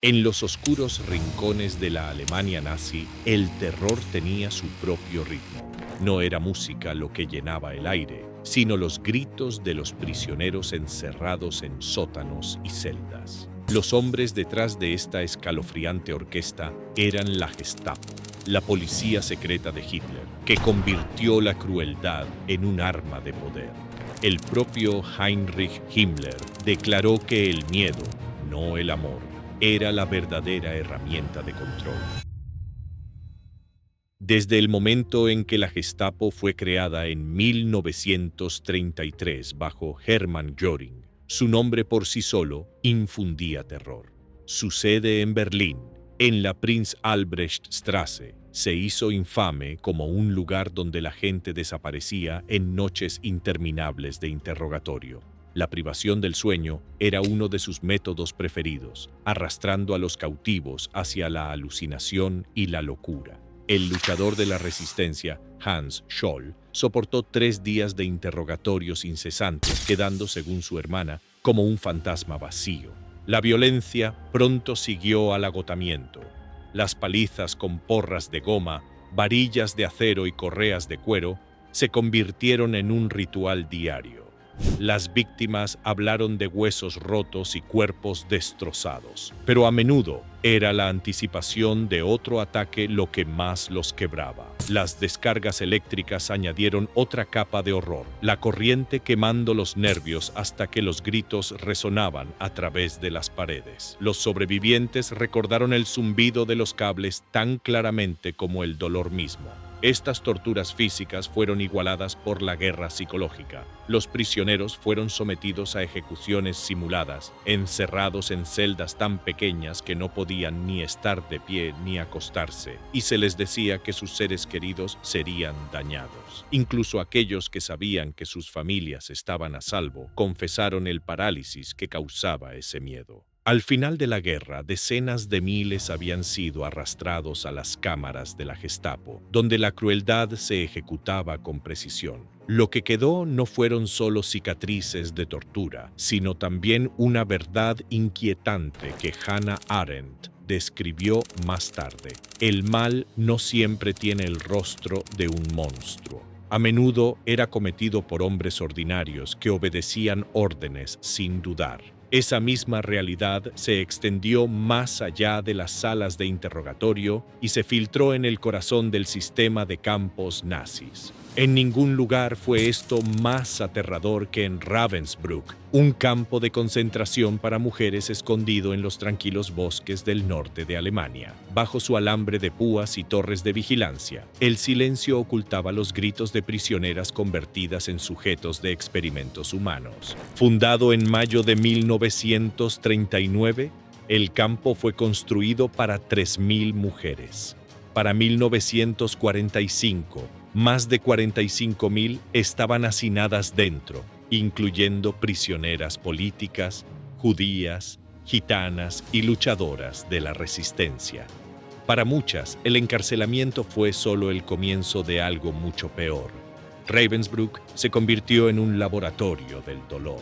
En los oscuros rincones de la Alemania nazi, el terror tenía su propio ritmo. No era música lo que llenaba el aire, sino los gritos de los prisioneros encerrados en sótanos y celdas. Los hombres detrás de esta escalofriante orquesta eran la Gestapo, la policía secreta de Hitler, que convirtió la crueldad en un arma de poder. El propio Heinrich Himmler declaró que el miedo, no el amor, era la verdadera herramienta de control. Desde el momento en que la Gestapo fue creada en 1933 bajo Hermann Göring, su nombre por sí solo infundía terror. Su sede en Berlín, en la Prinz Albrecht Straße, se hizo infame como un lugar donde la gente desaparecía en noches interminables de interrogatorio. La privación del sueño era uno de sus métodos preferidos, arrastrando a los cautivos hacia la alucinación y la locura. El luchador de la resistencia, Hans Scholl, soportó 3 días de interrogatorios incesantes, quedando, según su hermana, como un fantasma vacío. La violencia pronto siguió al agotamiento. Las palizas con porras de goma, varillas de acero y correas de cuero se convirtieron en un ritual diario. Las víctimas hablaron de huesos rotos y cuerpos destrozados, pero a menudo era la anticipación de otro ataque lo que más los quebraba. Las descargas eléctricas añadieron otra capa de horror, la corriente quemando los nervios hasta que los gritos resonaban a través de las paredes. Los sobrevivientes recordaron el zumbido de los cables tan claramente como el dolor mismo. Estas torturas físicas fueron igualadas por la guerra psicológica. Los prisioneros fueron sometidos a ejecuciones simuladas, encerrados en celdas tan pequeñas que no podían ni estar de pie ni acostarse, y se les decía que sus seres queridos serían dañados. Incluso aquellos que sabían que sus familias estaban a salvo, confesaron el parálisis que causaba ese miedo. Al final de la guerra, decenas de miles habían sido arrastrados a las cámaras de la Gestapo, donde la crueldad se ejecutaba con precisión. Lo que quedó no fueron solo cicatrices de tortura, sino también una verdad inquietante que Hannah Arendt describió más tarde. El mal no siempre tiene el rostro de un monstruo. A menudo era cometido por hombres ordinarios que obedecían órdenes sin dudar. Esa misma realidad se extendió más allá de las salas de interrogatorio y se filtró en el corazón del sistema de campos nazis. En ningún lugar fue esto más aterrador que en Ravensbrück, un campo de concentración para mujeres escondido en los tranquilos bosques del norte de Alemania. Bajo su alambre de púas y torres de vigilancia, el silencio ocultaba los gritos de prisioneras convertidas en sujetos de experimentos humanos. Fundado en mayo de 1939, el campo fue construido para 3.000 mujeres. Para 1945, más de 45.000 estaban hacinadas dentro, incluyendo prisioneras políticas, judías, gitanas y luchadoras de la resistencia. Para muchas, el encarcelamiento fue solo el comienzo de algo mucho peor. Ravensbrück se convirtió en un laboratorio del dolor.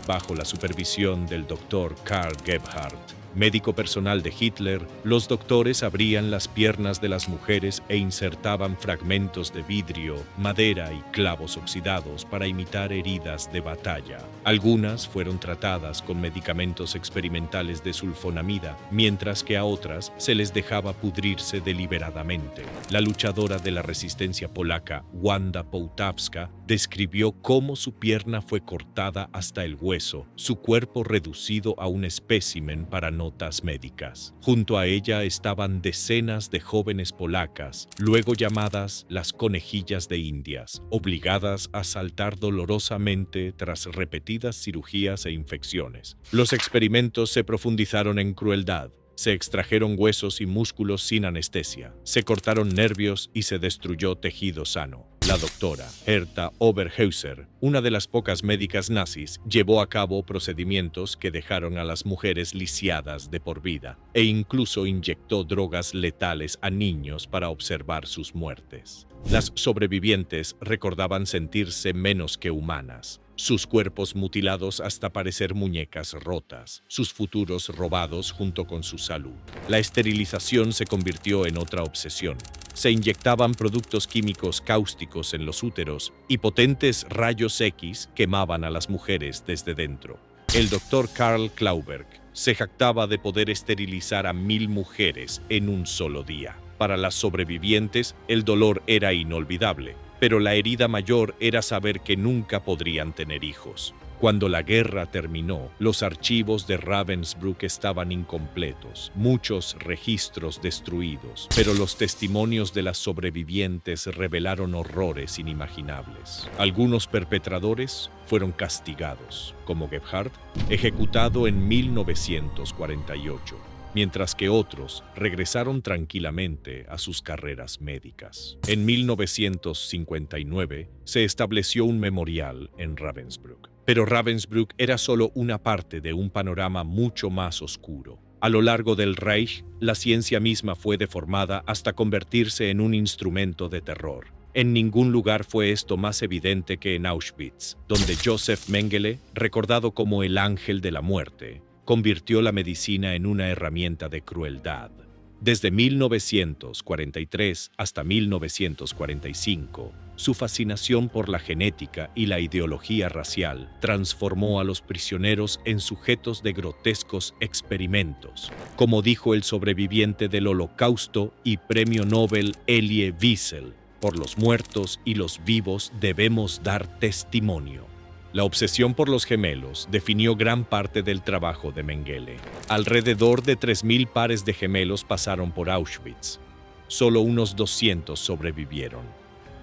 Bajo la supervisión del doctor Karl Gebhardt, médico personal de Hitler, los doctores abrían las piernas de las mujeres e insertaban fragmentos de vidrio, madera y clavos oxidados para imitar heridas de batalla. Algunas fueron tratadas con medicamentos experimentales de sulfonamida, mientras que a otras se les dejaba pudrirse deliberadamente. La luchadora de la resistencia polaca, Wanda Połtawska, describió cómo su pierna fue cortada hasta el hueso, su cuerpo reducido a un espécimen para notas médicas. Junto a ella estaban decenas de jóvenes polacas, luego llamadas las conejillas de Indias, obligadas a saltar dolorosamente tras repetidas cirugías e infecciones. Los experimentos se profundizaron en crueldad. Se extrajeron huesos y músculos sin anestesia, se cortaron nervios y se destruyó tejido sano. La doctora Herta Oberhäuser, una de las pocas médicas nazis, llevó a cabo procedimientos que dejaron a las mujeres lisiadas de por vida e incluso inyectó drogas letales a niños para observar sus muertes. Las sobrevivientes recordaban sentirse menos que humanas. sus cuerpos mutilados hasta parecer muñecas rotas, sus futuros robados junto con su salud. La esterilización se convirtió en otra obsesión. Se inyectaban productos químicos cáusticos en los úteros y potentes rayos X quemaban a las mujeres desde dentro. El doctor Karl Klauberg se jactaba de poder esterilizar a 1000 mujeres en un solo día. Para las sobrevivientes, el dolor era inolvidable, pero la herida mayor era saber que nunca podrían tener hijos. Cuando la guerra terminó, los archivos de Ravensbrück estaban incompletos, muchos registros destruidos, pero los testimonios de las sobrevivientes revelaron horrores inimaginables. Algunos perpetradores fueron castigados, como Gebhardt, ejecutado en 1948. Mientras que otros regresaron tranquilamente a sus carreras médicas. En 1959 se estableció un memorial en Ravensbrück. Pero Ravensbrück era solo una parte de un panorama mucho más oscuro. A lo largo del Reich, la ciencia misma fue deformada hasta convertirse en un instrumento de terror. En ningún lugar fue esto más evidente que en Auschwitz, donde Joseph Mengele, recordado como el ángel de la muerte, convirtió la medicina en una herramienta de crueldad. Desde 1943 hasta 1945, su fascinación por la genética y la ideología racial transformó a los prisioneros en sujetos de grotescos experimentos, como dijo el sobreviviente del Holocausto y premio Nobel Elie Wiesel: por los muertos y los vivos debemos dar testimonio. La obsesión por los gemelos definió gran parte del trabajo de Mengele. Alrededor de 3000 pares de gemelos pasaron por Auschwitz. Solo unos 200 sobrevivieron.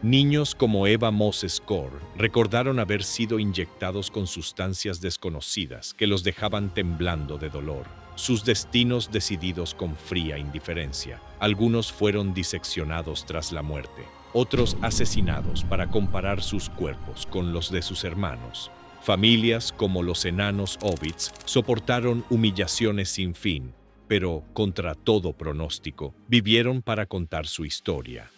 Niños como Eva Moses-Kor recordaron haber sido inyectados con sustancias desconocidas que los dejaban temblando de dolor, sus destinos decididos con fría indiferencia. Algunos fueron diseccionados tras la muerte, otros asesinados para comparar sus cuerpos con los de sus hermanos. Familias como los enanos Ovitz soportaron humillaciones sin fin, pero, contra todo pronóstico, vivieron para contar su historia.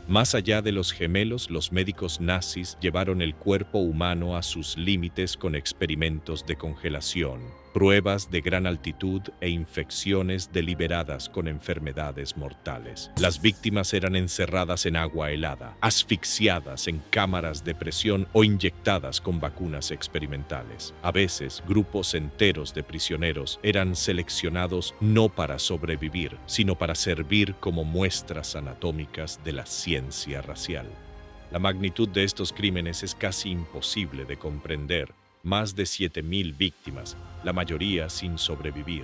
Más allá de los gemelos, los médicos nazis llevaron el cuerpo humano a sus límites con experimentos de congelación, pruebas de gran altitud e infecciones deliberadas con enfermedades mortales. Las víctimas eran encerradas en agua helada, asfixiadas en cámaras de presión o inyectadas con vacunas experimentales. A veces, grupos enteros de prisioneros eran seleccionados no para sobrevivir, sino para servir como muestras anatómicas de la ciencia racial. La magnitud de estos crímenes es casi imposible de comprender. Más de 7000 víctimas, la mayoría sin sobrevivir.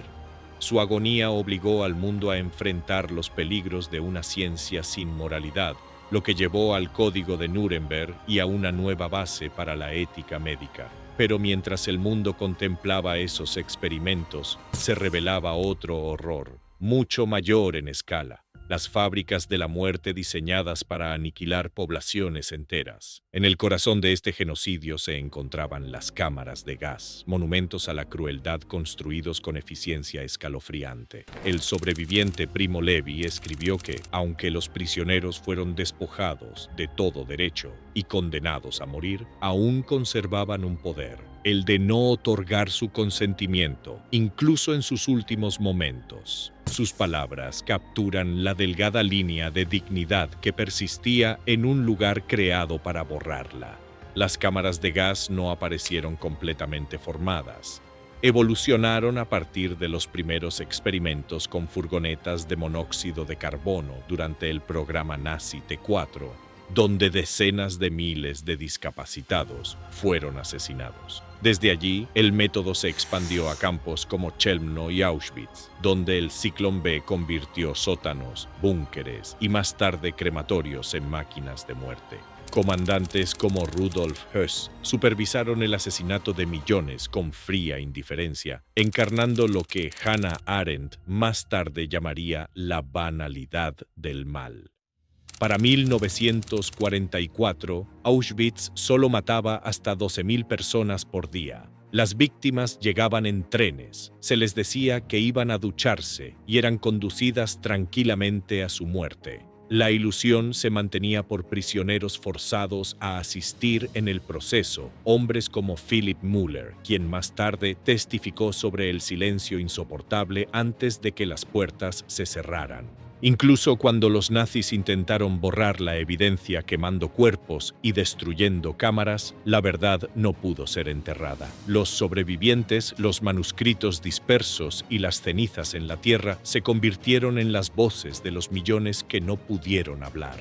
Su agonía obligó al mundo a enfrentar los peligros de una ciencia sin moralidad, lo que llevó al Código de Nuremberg y a una nueva base para la ética médica. Pero mientras el mundo contemplaba esos experimentos, se revelaba otro horror, mucho mayor en escala: las fábricas de la muerte diseñadas para aniquilar poblaciones enteras. En el corazón de este genocidio se encontraban las cámaras de gas, monumentos a la crueldad construidos con eficiencia escalofriante. El sobreviviente Primo Levi escribió que, aunque los prisioneros fueron despojados de todo derecho y condenados a morir, aún conservaban un poder: el de no otorgar su consentimiento, incluso en sus últimos momentos. Sus palabras capturan la delgada línea de dignidad que persistía en un lugar creado para borrarla. Las cámaras de gas no aparecieron completamente formadas. Evolucionaron a partir de los primeros experimentos con furgonetas de monóxido de carbono durante el programa nazi T4, donde decenas de miles de discapacitados fueron asesinados. Desde allí, el método se expandió a campos como Chelmno y Auschwitz, donde el Ciclón B convirtió sótanos, búnkeres y más tarde crematorios en máquinas de muerte. Comandantes como Rudolf Höss supervisaron el asesinato de millones con fría indiferencia, encarnando lo que Hannah Arendt más tarde llamaría la banalidad del mal. Para 1944, Auschwitz solo mataba hasta 12.000 personas por día. Las víctimas llegaban en trenes, se les decía que iban a ducharse y eran conducidas tranquilamente a su muerte. La ilusión se mantenía por prisioneros forzados a asistir en el proceso, hombres como Philip Müller, quien más tarde testificó sobre el silencio insoportable antes de que las puertas se cerraran. Incluso cuando los nazis intentaron borrar la evidencia quemando cuerpos y destruyendo cámaras, la verdad no pudo ser enterrada. Los sobrevivientes, los manuscritos dispersos y las cenizas en la tierra se convirtieron en las voces de los millones que no pudieron hablar.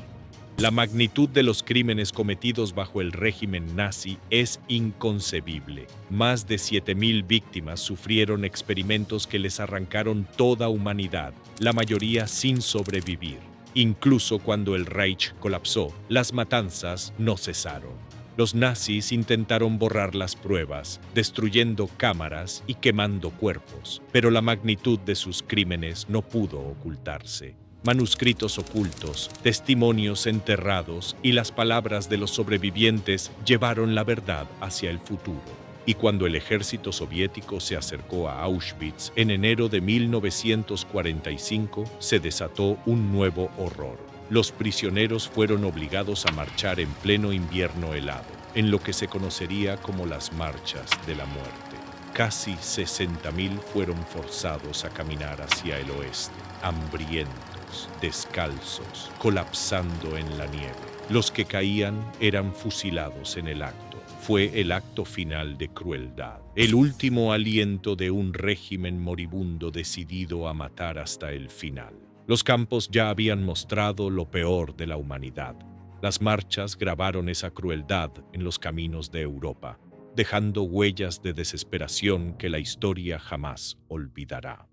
La magnitud de los crímenes cometidos bajo el régimen nazi es inconcebible. Más de 7.000 víctimas sufrieron experimentos que les arrancaron toda humanidad, la mayoría sin sobrevivir. Incluso cuando el Reich colapsó, las matanzas no cesaron. Los nazis intentaron borrar las pruebas, destruyendo cámaras y quemando cuerpos, pero la magnitud de sus crímenes no pudo ocultarse. Manuscritos ocultos, testimonios enterrados y las palabras de los sobrevivientes llevaron la verdad hacia el futuro. Y cuando el ejército soviético se acercó a Auschwitz en enero de 1945, se desató un nuevo horror. Los prisioneros fueron obligados a marchar en pleno invierno helado, en lo que se conocería como las marchas de la muerte. Casi 60.000 fueron forzados a caminar hacia el oeste, hambrientos, descalzos, colapsando en la nieve. Los que caían eran fusilados en el acto. Fue el acto final de crueldad, el último aliento de un régimen moribundo decidido a matar hasta el final. Los campos ya habían mostrado lo peor de la humanidad. Las marchas grabaron esa crueldad en los caminos de Europa, dejando huellas de desesperación que la historia jamás olvidará.